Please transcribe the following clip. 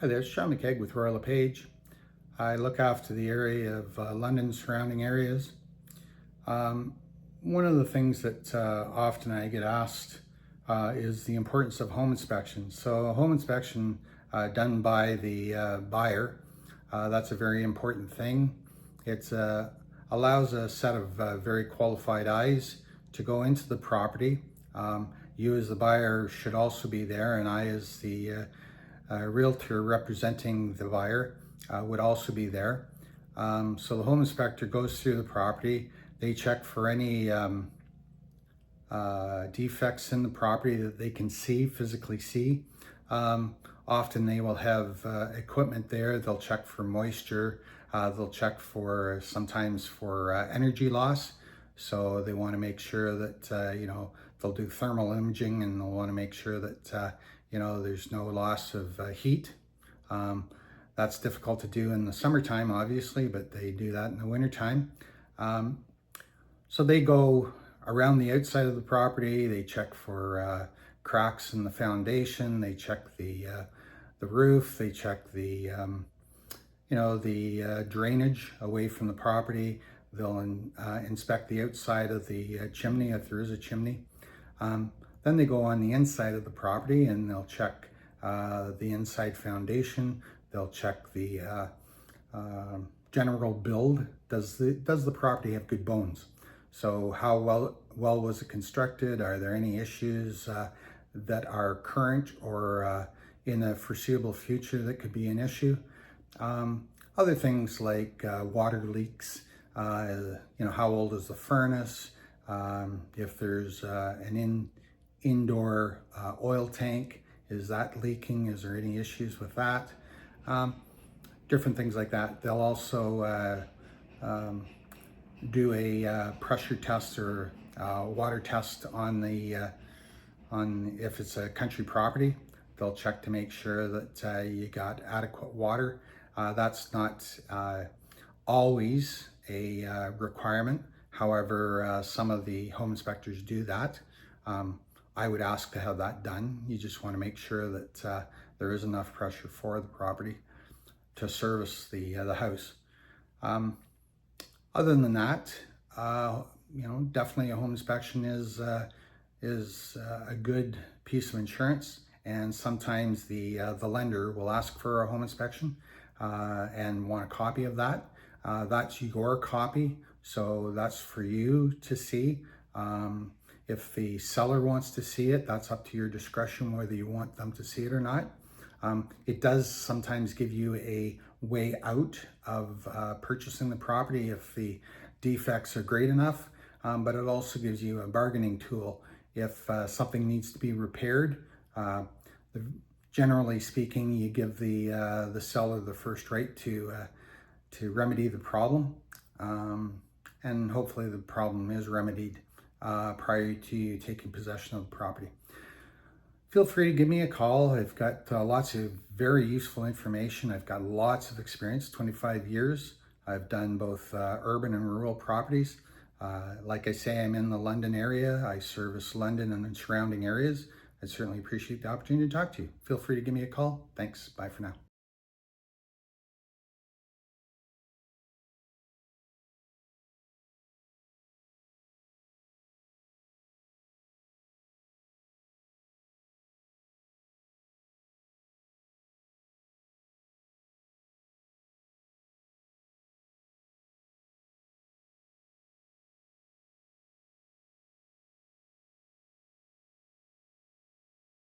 Hi there, it's Sean McKeag with Royal LePage. I look after the area of London surrounding areas. Um, One of the things that often I get asked is the importance of home inspections. So a home inspection done by the buyer, that's a very important thing. It allows a set of very qualified eyes to go into the property. You as the buyer should also be there, and I as the realtor representing the buyer would also be there. So the home inspector goes through the property. They check for any defects in the property that they can see, physically see. Often they will have equipment there. They'll check for moisture. They'll check for sometimes for energy loss. So they want to make sure that, they'll do thermal imaging, and they'll want to make sure that, there's no loss of heat. That's difficult to do in the summertime, obviously, but they do that in the wintertime. So they go around the outside of the property. They check for cracks in the foundation. They check the roof. They check the drainage away from the property. They'll inspect the outside of the chimney if there is a chimney. Then they go on the inside of the property and they'll check the inside foundation. They'll check the general build. Does the property have good bones? So how well was it constructed? Are there any issues that are current or in the foreseeable future that could be an issue? Other things like water leaks. How old is the furnace? If there's an indoor oil tank, is that leaking? Is there any issues with that? Different things like that. They'll also do a pressure test or water test on if it's a country property. They'll check to make sure that you got adequate water. That's not always a requirement. However, some of the home inspectors do that. I would ask to have that done. You just want to make sure that there is enough pressure for the property to service the house. Other than that, definitely a home inspection is a good piece of insurance. And sometimes the lender will ask for a home inspection and want a copy of that. That's your copy, so that's for you to see. If the seller wants to see it, that's up to your discretion whether you want them to see it or not. It does sometimes give you a way out of purchasing the property if the defects are great enough, but it also gives you a bargaining tool if something needs to be repaired. Generally speaking, you give the seller the first right to remedy the problem, and hopefully the problem is remedied prior to you taking possession of the property. Feel free to give me a call. I've got lots of very useful information. I've got lots of experience, 25 years. I've done both urban and rural properties. Like I say, I'm in the London area. I service London and the surrounding areas. I'd certainly appreciate the opportunity to talk to you. Feel free to give me a call. Thanks. Bye for now.